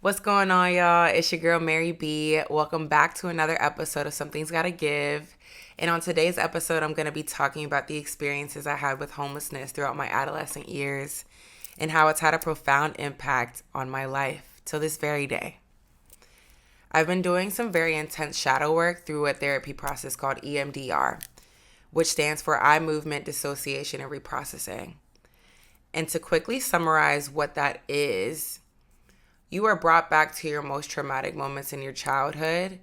What's going on, y'all? It's your girl, Mary B. Welcome back to another episode of Something's Gotta Give. And on today's episode, I'm going to be talking about the experiences I had with homelessness throughout my adolescent years and how it's had a profound impact on my life till this very day. I've been doing some very intense shadow work through a therapy process called EMDR, which stands for Eye Movement Dissociation and Reprocessing. And to quickly summarize what that is, you are brought back to your most traumatic moments in your childhood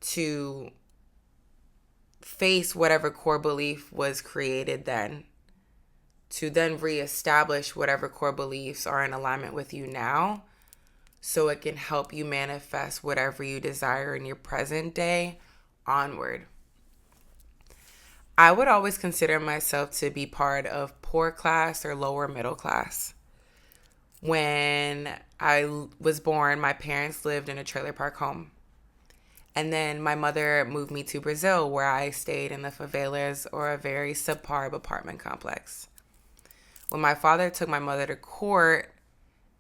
to face whatever core belief was created then, to then reestablish whatever core beliefs are in alignment with you now, so it can help you manifest whatever you desire in your present day onward. I would always consider myself to be part of poor class or lower middle class. When I was born, my parents lived in a trailer park home. And then my mother moved me to Brazil, where I stayed in the favelas or a very subpar apartment complex. When my father took my mother to court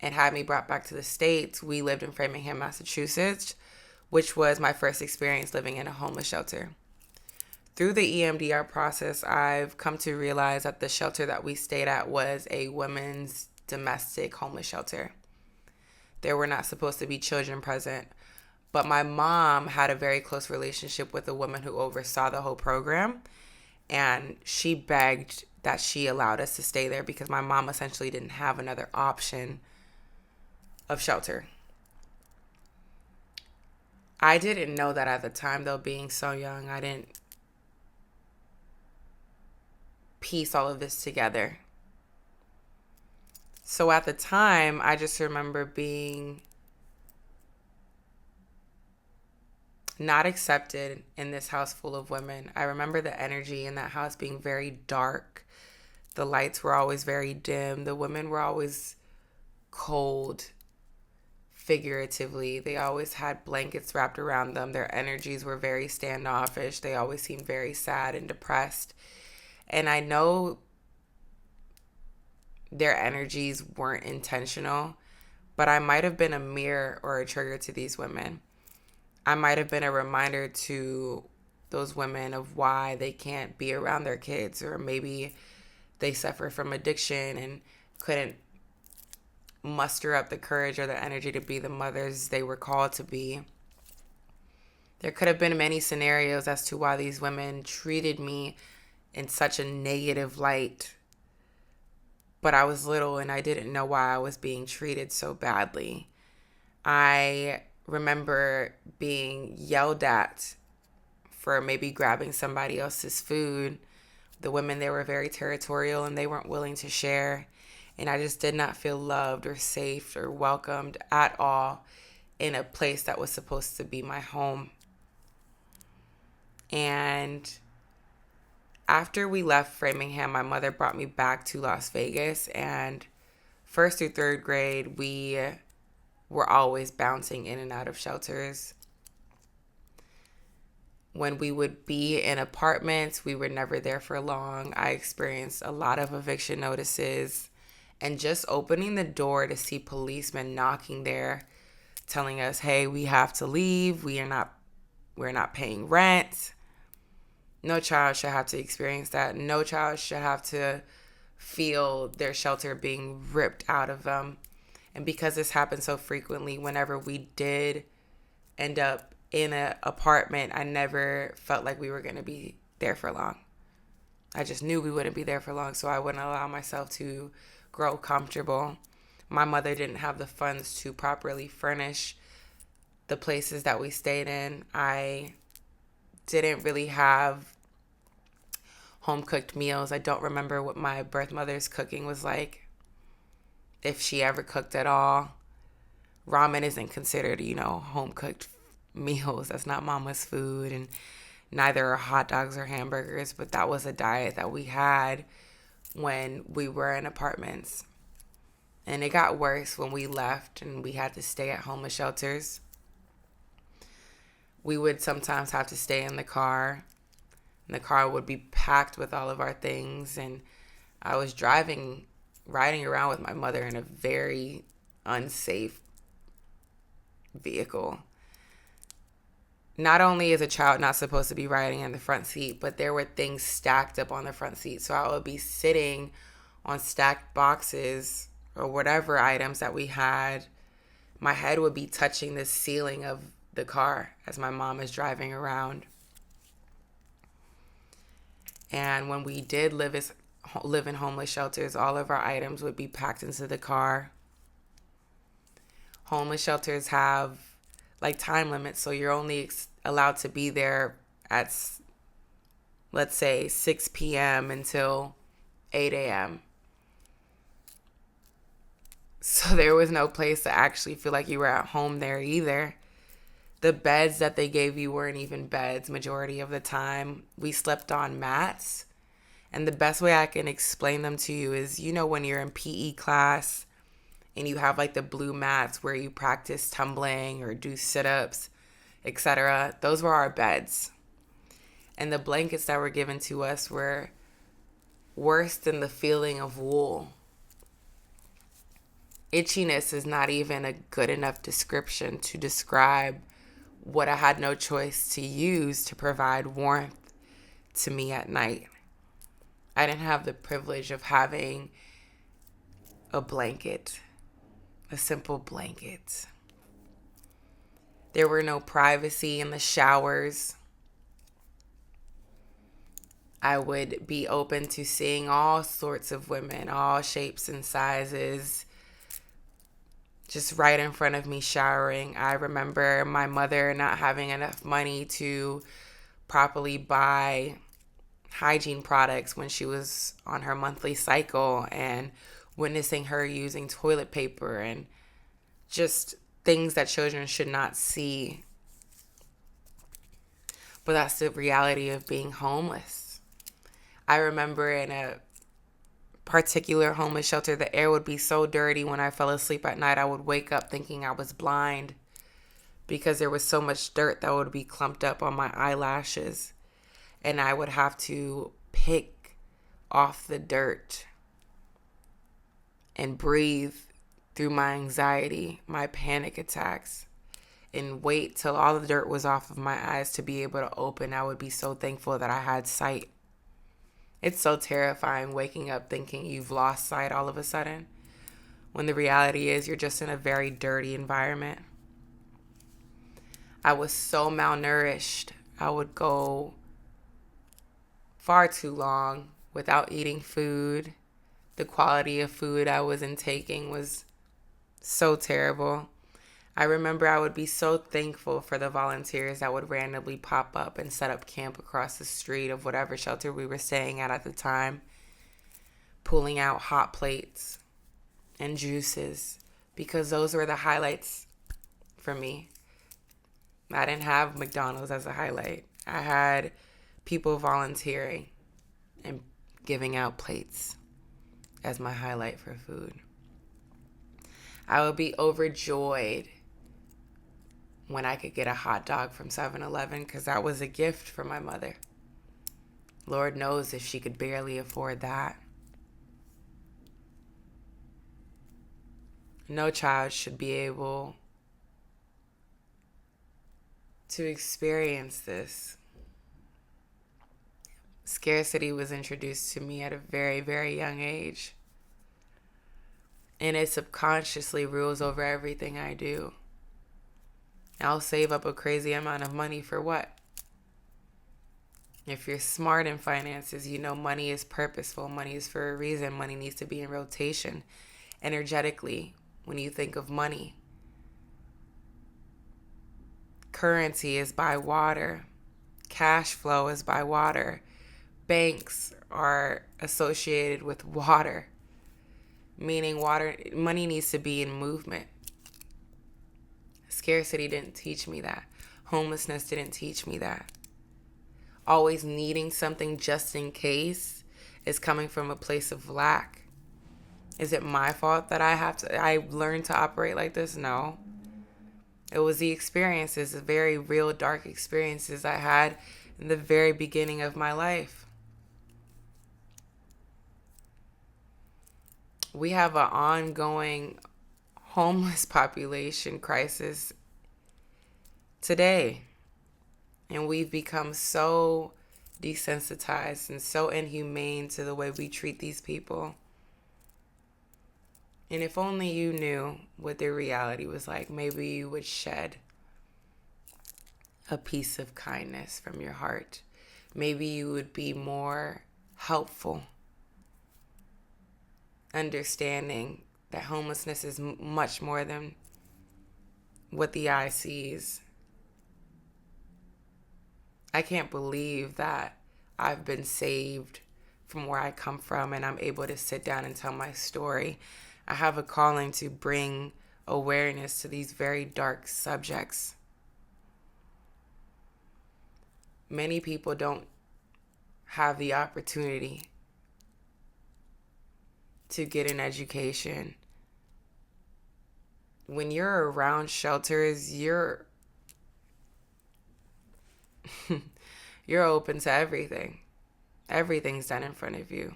and had me brought back to the States, we lived in Framingham, Massachusetts, which was my first experience living in a homeless shelter. Through the EMDR process, I've come to realize that the shelter that we stayed at was a women's domestic homeless shelter. There were not supposed to be children present, but my mom had a very close relationship with the woman who oversaw the whole program, and she begged that she allowed us to stay there because my mom essentially didn't have another option of shelter. I didn't know that at the time, though, being so young. I didn't piece all of this together. So at the time, I just remember being not accepted in this house full of women. I remember the energy in that house being very dark. The lights were always very dim. The women were always cold, figuratively. They always had blankets wrapped around them. Their energies were very standoffish. They always seemed very sad and depressed. And I know their energies weren't intentional, but I might have been a mirror or a trigger to these women. I might have been a reminder to those women of why they can't be around their kids, or maybe they suffer from addiction and couldn't muster up the courage or the energy to be the mothers they were called to be. There could have been many scenarios as to why these women treated me in such a negative light, but I was little and I didn't know why I was being treated so badly. I remember being yelled at for maybe grabbing somebody else's food. The women there were very territorial and they weren't willing to share. And I just did not feel loved or safe or welcomed at all in a place that was supposed to be my home. And after we left Framingham, my mother brought me back to Las Vegas, and first through third grade, we were always bouncing in and out of shelters. When we would be in apartments, we were never there for long. I experienced a lot of eviction notices, and just opening the door to see policemen knocking there, telling us, "Hey, we have to leave. We're not paying rent." No child should have to experience that. No child should have to feel their shelter being ripped out of them. And because this happened so frequently, whenever we did end up in an apartment, I never felt like we were going to be there for long. I just knew we wouldn't be there for long, so I wouldn't allow myself to grow comfortable. My mother didn't have the funds to properly furnish the places that we stayed in. I didn't really have home cooked meals. I don't remember what my birth mother's cooking was like, if she ever cooked at all. Ramen isn't considered, home cooked meals. That's not mama's food, and neither are hot dogs or hamburgers, but that was a diet that we had when we were in apartments. And it got worse when we left and we had to stay at homeless shelters. We would sometimes have to stay in the car, and the car would be packed with all of our things, and I was riding around with my mother in a very unsafe vehicle. Not only is a child not supposed to be riding in the front seat, but there were things stacked up on the front seat. So I would be sitting on stacked boxes or whatever items that we had. My head would be touching the ceiling of the car as my mom is driving around. And when we did live in homeless shelters, all of our items would be packed into the car. Homeless shelters have like time limits, so you're only allowed to be there at, let's say, 6 p.m. until 8 a.m. So there was no place to actually feel like you were at home there either. The beds that they gave you weren't even beds majority of the time. We slept on mats. And the best way I can explain them to you is, when you're in PE class and you have like the blue mats where you practice tumbling or do sit-ups, etc. Those were our beds. And the blankets that were given to us were worse than the feeling of wool. Itchiness is not even a good enough description to describe what I had no choice to use to provide warmth to me at night. I didn't have the privilege of having a blanket, a simple blanket. There were no privacy in the showers. I would be open to seeing all sorts of women, all shapes and sizes, just right in front of me showering. I remember my mother not having enough money to properly buy hygiene products when she was on her monthly cycle, and witnessing her using toilet paper and just things that children should not see. But that's the reality of being homeless. I remember in a particular homeless shelter, the air would be so dirty when I fell asleep at night, I would wake up thinking I was blind because there was so much dirt that would be clumped up on my eyelashes. And I would have to pick off the dirt and breathe through my anxiety, my panic attacks, and wait till all the dirt was off of my eyes to be able to open. I would be so thankful that I had sight. It's so terrifying waking up thinking you've lost sight all of a sudden, when the reality is you're just in a very dirty environment. I was so malnourished. I would go far too long without eating food. The quality of food I was intaking was so terrible. I remember I would be so thankful for the volunteers that would randomly pop up and set up camp across the street of whatever shelter we were staying at the time, pulling out hot plates and juices, because those were the highlights for me. I didn't have McDonald's as a highlight. I had people volunteering and giving out plates as my highlight for food. I would be overjoyed when I could get a hot dog from 7-Eleven, because that was a gift from my mother. Lord knows if she could barely afford that. No child should be able to experience this. Scarcity was introduced to me at a very, very young age. And it subconsciously rules over everything I do. I'll save up a crazy amount of money for what? If you're smart in finances, you know money is purposeful. Money is for a reason. Money needs to be in rotation energetically when you think of money. Currency is by water. Cash flow is by water. Banks are associated with water, meaning money needs to be in movement. Scarcity didn't teach me that. Homelessness didn't teach me that. Always needing something just in case is coming from a place of lack. Is it my fault that I learned to operate like this? No. It was the experiences, the very real dark experiences I had in the very beginning of my life. We have an ongoing homeless population crisis today. And we've become so desensitized and so inhumane to the way we treat these people. And if only you knew what their reality was like, maybe you would shed a piece of kindness from your heart. Maybe you would be more helpful, understanding that homelessness is much more than what the eye sees. I can't believe that I've been saved from where I come from and I'm able to sit down and tell my story. I have a calling to bring awareness to these very dark subjects. Many people don't have the opportunity to get an education. When you're around shelters, you're open to everything. Everything's done in front of you.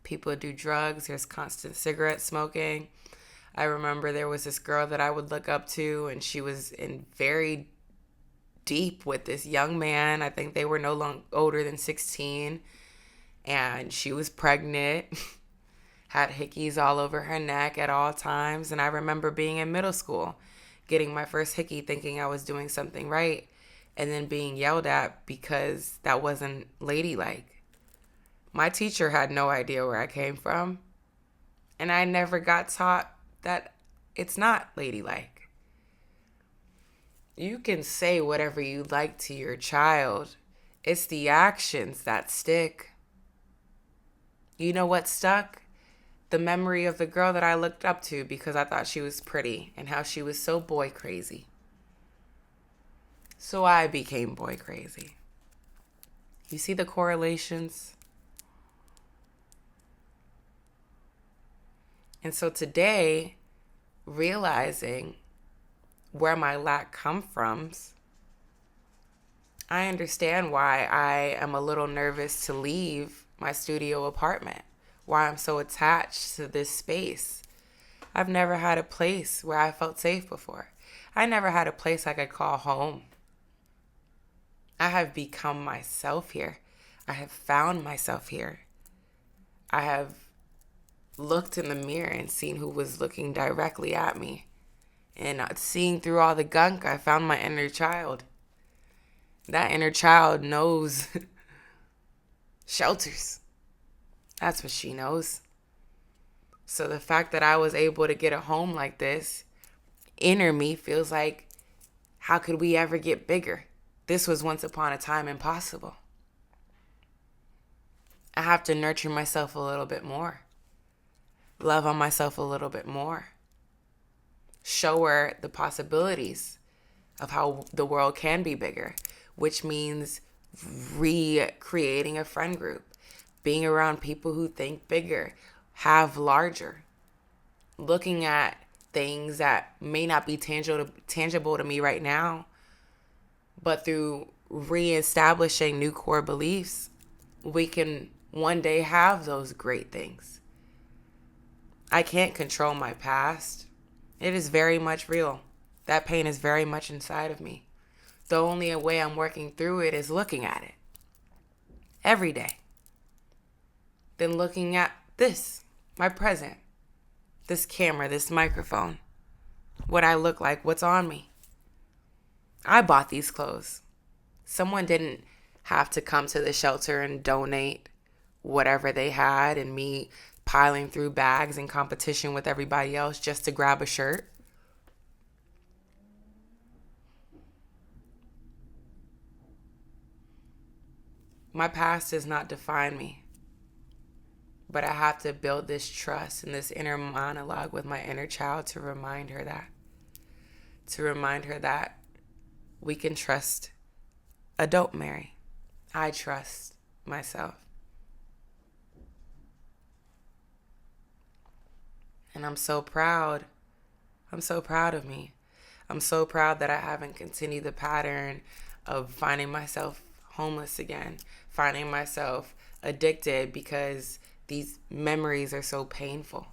People do drugs. There's constant cigarette smoking. I remember there was this girl that I would look up to, and she was in very deep with this young man. I think they were no longer older than 16, and she was pregnant, had hickeys all over her neck at all times. And I remember being in middle school, getting my first hickey, thinking I was doing something right, and then being yelled at because that wasn't ladylike. My teacher had no idea where I came from, and I never got taught that it's not ladylike. You can say whatever you like to your child. It's the actions that stick. You know what stuck? The memory of the girl that I looked up to because I thought she was pretty and how she was so boy crazy. So I became boy crazy. You see the correlations? And so today, realizing where my lack comes from, I understand why I am a little nervous to leave my studio apartment, why I'm so attached to this space. I've never had a place where I felt safe before. I never had a place I could call home. I have become myself here. I have found myself here. I have looked in the mirror and seen who was looking directly at me. And seeing through all the gunk, I found my inner child. That inner child knows shelters. That's what she knows. So the fact that I was able to get a home like this, inner me feels like, how could we ever get bigger? This was once upon a time impossible. I have to nurture myself a little bit more. Love on myself a little bit more. Show her the possibilities of how the world can be bigger, which means recreating a friend group, being around people who think bigger, have larger, looking at things that may not be tangible to me right now, but through reestablishing new core beliefs, we can one day have those great things. I can't control my past. It is very much real. That pain is very much inside of me. The only way I'm working through it is looking at it every day. Then looking at this, my present, this camera, this microphone, what I look like, what's on me. I bought these clothes. Someone didn't have to come to the shelter and donate whatever they had, and me piling through bags in competition with everybody else just to grab a shirt. My past does not define me, but I have to build this trust and this inner monologue with my inner child to remind her that we can trust adult Mary. I trust myself. And I'm so proud. I'm so proud of me. I'm so proud that I haven't continued the pattern of finding myself homeless again, finding myself addicted because these memories are so painful.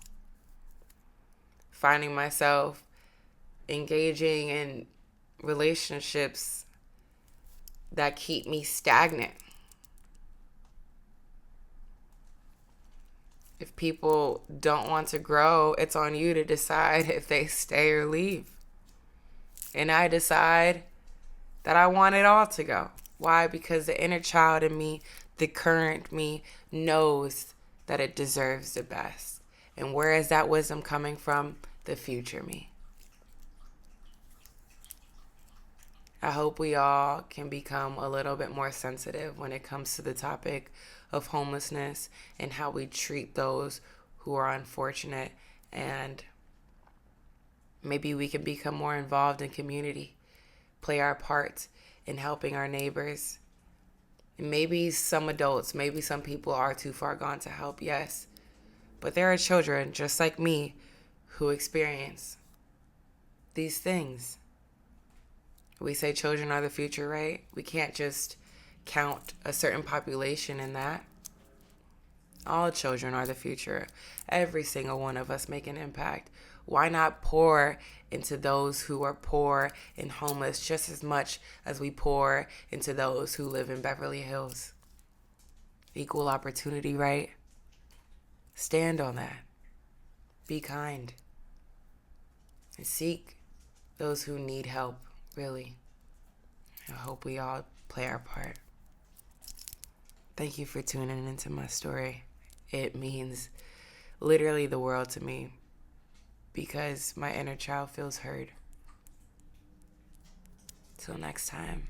Finding myself engaging in relationships that keep me stagnant. If people don't want to grow, it's on you to decide if they stay or leave. And I decide that I want it all to go. Why? Because the inner child in me, the current me, knows that it deserves the best. And where is that wisdom coming from? The future me. I hope we all can become a little bit more sensitive when it comes to the topic of homelessness and how we treat those who are unfortunate, and maybe we can become more involved in community, play our part in helping our neighbors. And maybe some adults, maybe some people are too far gone to help, yes. But there are children just like me who experience these things. We say children are the future, right? We can't just count a certain population in that. All children are the future. Every single one of us make an impact. Why not pour into those who are poor and homeless just as much as we pour into those who live in Beverly Hills? Equal opportunity, right? Stand on that. Be kind. And seek those who need help, really. I hope we all play our part. Thank you for tuning into my story. It means literally the world to me because my inner child feels heard. Till next time.